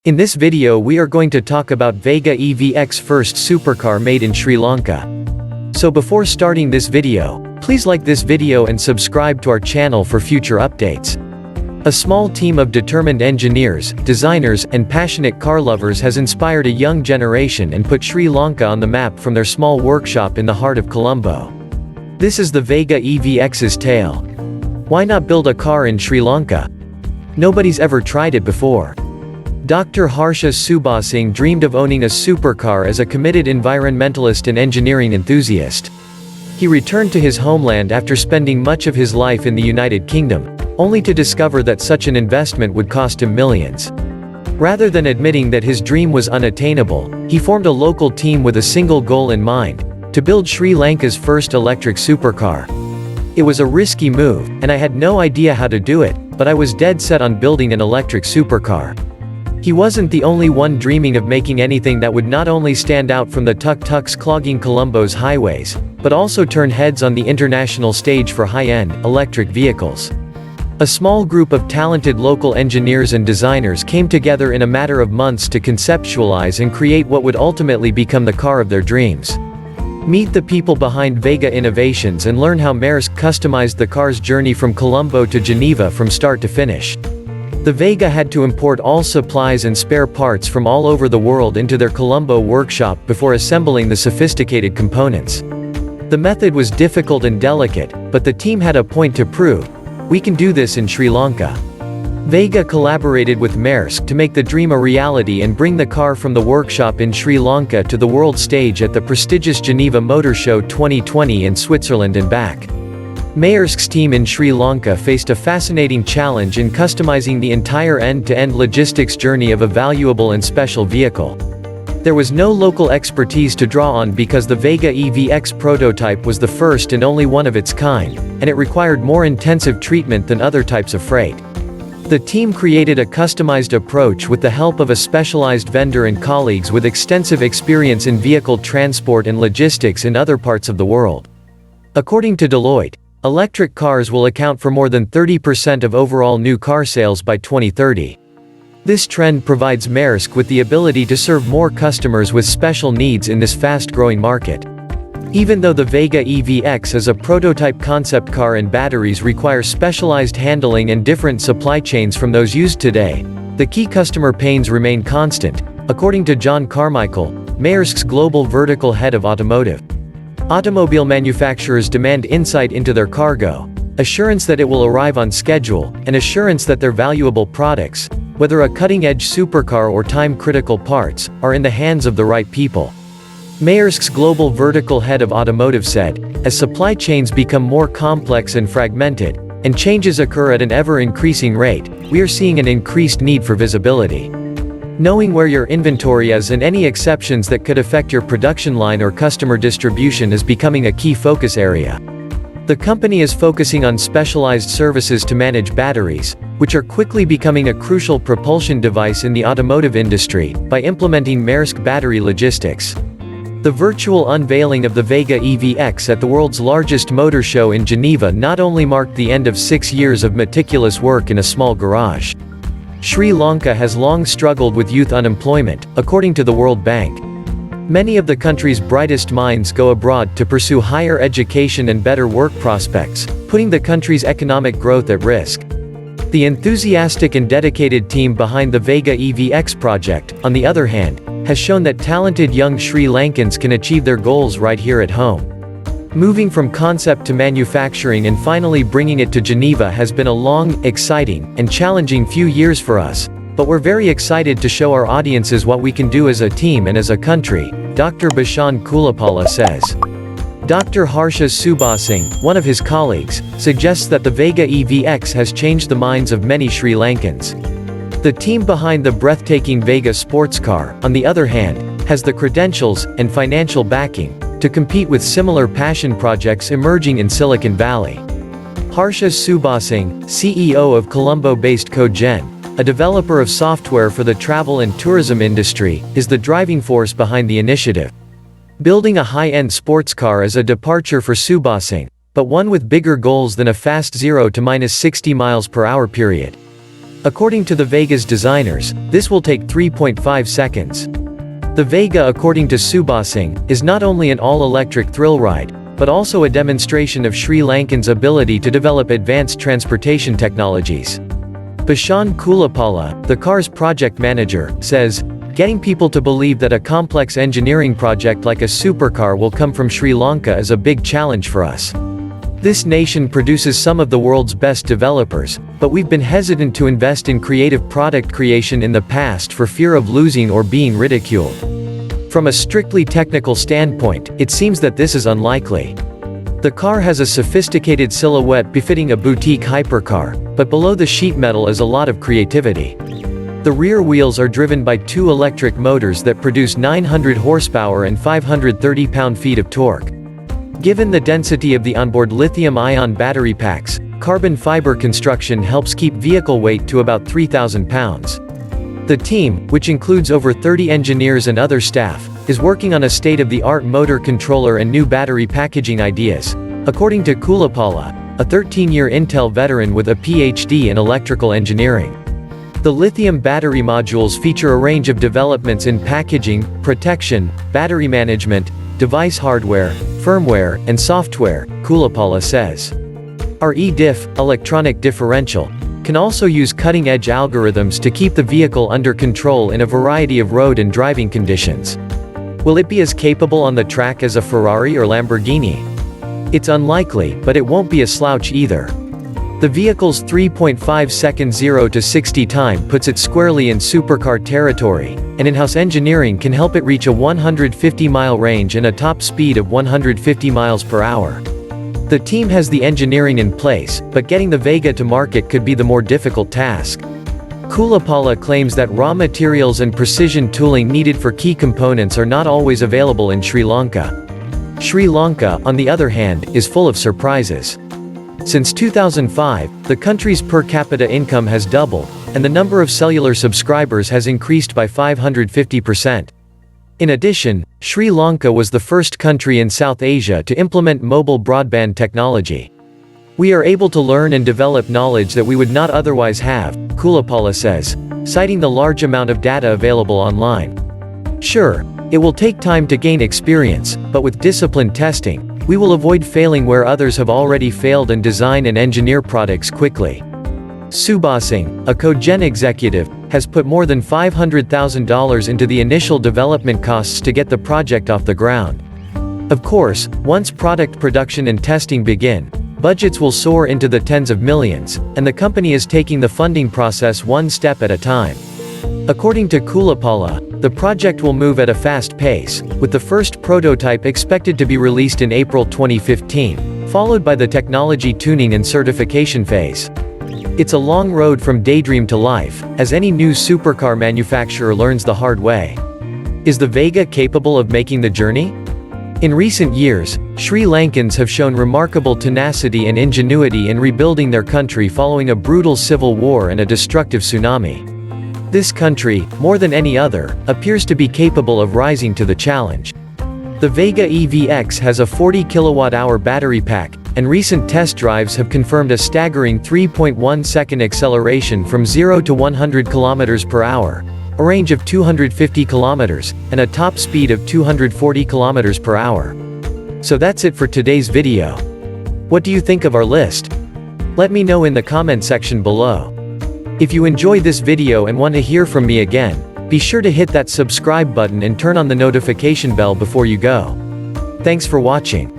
In this video we are going to talk about VEGA EVX first supercar made in Sri Lanka. So before starting this video, please like this video and subscribe to our channel for future updates. A small team of determined engineers, designers, and passionate car lovers has inspired a young generation and put Sri Lanka on the map from their small workshop in the heart of Colombo. This is the VEGA EVX's tale. Why not build a car in Sri Lanka? Nobody's ever tried it before. Dr. Harsha Subasinghe dreamed of owning a supercar as a committed environmentalist and engineering enthusiast. He returned to his homeland after spending much of his life in the United Kingdom, only to discover that such an investment would cost him millions. Rather than admitting that his dream was unattainable, he formed a local team with a single goal in mind: to build Sri Lanka's first electric supercar. It was a risky move, and I had no idea how to do it, but I was dead set on building an electric supercar. He wasn't the only one dreaming of making anything that would not only stand out from the tuk-tuks clogging Colombo's highways, but also turn heads on the international stage for high-end, electric vehicles. A small group of talented local engineers and designers came together in a matter of months to conceptualize and create what would ultimately become the car of their dreams. Meet the people behind VEGA Innovations and learn how Maersk customized the car's journey from Colombo to Geneva from start to finish. The VEGA had to import all supplies and spare parts from all over the world into their Colombo workshop before assembling the sophisticated components. The method was difficult and delicate, but the team had a point to prove: we can do this in Sri Lanka. VEGA collaborated with Maersk to make the dream a reality and bring the car from the workshop in Sri Lanka to the world stage at the prestigious Geneva Motor Show 2020 in Switzerland and back. Maersk's team in Sri Lanka faced a fascinating challenge in customizing the entire end-to-end logistics journey of a valuable and special vehicle. There was no local expertise to draw on because the VEGA EVX prototype was the first and only one of its kind, and it required more intensive treatment than other types of freight. The team created a customized approach with the help of a specialized vendor and colleagues with extensive experience in vehicle transport and logistics in other parts of the world. According to Deloitte, electric cars will account for more than 30% of overall new car sales by 2030. This trend provides Maersk with the ability to serve more customers with special needs in this fast-growing market. Even though the VEGA EVX is a prototype concept car and batteries require specialized handling and different supply chains from those used today, the key customer pains remain constant, according to John Carmichael, Maersk's global vertical head of automotive. Automobile manufacturers demand insight into their cargo, assurance that it will arrive on schedule, and assurance that their valuable products, whether a cutting-edge supercar or time-critical parts, are in the hands of the right people. Maersk's global vertical head of automotive said, "As supply chains become more complex and fragmented, and changes occur at an ever-increasing rate, we are seeing an increased need for visibility. Knowing where your inventory is and any exceptions that could affect your production line or customer distribution is becoming a key focus area." The company is focusing on specialized services to manage batteries, which are quickly becoming a crucial propulsion device in the automotive industry, by implementing Maersk battery logistics. The virtual unveiling of the VEGA EVX at the world's largest motor show in Geneva not only marked the end of 6 years of meticulous work in a small garage. Sri Lanka has long struggled with youth unemployment, according to the World Bank. Many of the country's brightest minds go abroad to pursue higher education and better work prospects, putting the country's economic growth at risk. The enthusiastic and dedicated team behind the VEGA EVX project, on the other hand, has shown that talented young Sri Lankans can achieve their goals right here at home. Moving from concept to manufacturing and finally bringing it to Geneva has been a long, exciting, and challenging few years for us, but we're very excited to show our audiences what we can do as a team and as a country, Dr. Bhushan Kulapala says. Dr. Harsha Subasinghe, one of his colleagues, suggests that the VEGA EVX has changed the minds of many Sri Lankans. The team behind the breathtaking VEGA sports car, on the other hand, has the credentials and financial backing to compete with similar passion projects emerging in Silicon Valley. Harsha Subasinghe, CEO of Colombo-based Cogen, a developer of software for the travel and tourism industry, is the driving force behind the initiative. Building a high-end sports car is a departure for Subasinghe, but one with bigger goals than a fast 0 to -60 miles per hour period. According to the VEGA's designers, this will take 3.5 seconds. The VEGA, according to Subasing, is not only an all-electric thrill ride, but also a demonstration of Sri Lankans' ability to develop advanced transportation technologies. Bashan Kulapala, the car's project manager, says, "Getting people to believe that a complex engineering project like a supercar will come from Sri Lanka is a big challenge for us. This nation produces some of the world's best developers, but we've been hesitant to invest in creative product creation in the past for fear of losing or being ridiculed. From a strictly technical standpoint, it seems that this is unlikely. The car has a sophisticated silhouette befitting a boutique hypercar, but below the sheet metal is a lot of creativity. The rear wheels are driven by 2 electric motors that produce 900 horsepower and 530 pound-feet of torque. Given the density of the onboard lithium-ion battery packs, carbon fiber construction helps keep vehicle weight to about 3,000 pounds. The team, which includes over 30 engineers and other staff, is working on a state-of-the-art motor controller and new battery packaging ideas, according to Kulapala, a 13-year Intel veteran with a PhD in electrical engineering. The lithium battery modules feature a range of developments in packaging, protection, battery management, device hardware, firmware, and software, Kulapala says. Our e-diff, electronic differential, can also use cutting-edge algorithms to keep the vehicle under control in a variety of road and driving conditions. Will it be as capable on the track as a Ferrari or Lamborghini? It's unlikely, but it won't be a slouch either. The vehicle's 3.5 second 0 to 60 time puts it squarely in supercar territory, and in-house engineering can help it reach a 150-mile range and a top speed of 150 miles per hour. The team has the engineering in place, but getting the VEGA to market could be the more difficult task. Kulapala claims that raw materials and precision tooling needed for key components are not always available in Sri Lanka. Sri Lanka, on the other hand, is full of surprises. Since 2005, the country's per capita income has doubled, and the number of cellular subscribers has increased by 550%. In addition, Sri Lanka was the first country in South Asia to implement mobile broadband technology. We are able to learn and develop knowledge that we would not otherwise have, Kulapala says, citing the large amount of data available online. Sure, it will take time to gain experience, but with disciplined testing, we will avoid failing where others have already failed and design and engineer products quickly. Subasing, a Cogen executive, has put more than $500,000 into the initial development costs to get the project off the ground. Of course, once product production and testing begin, budgets will soar into the tens of millions, and the company is taking the funding process one step at a time. According to Kulapala, the project will move at a fast pace, with the first prototype expected to be released in April 2015, followed by the technology tuning and certification phase. It's a long road from daydream to life, as any new supercar manufacturer learns the hard way. Is the VEGA capable of making the journey? In recent years, Sri Lankans have shown remarkable tenacity and ingenuity in rebuilding their country following a brutal civil war and a destructive tsunami. This country, more than any other, appears to be capable of rising to the challenge. The VEGA EVX has a 40 kWh battery pack, and recent test drives have confirmed a staggering 3.1 second acceleration from 0 to 100 km per hour, a range of 250 km, and a top speed of 240 km per hour. So that's it for today's video. What do you think of our list? Let me know in the comment section below. If you enjoyed this video and want to hear from me again, be sure to hit that subscribe button and turn on the notification bell before you go. Thanks for watching.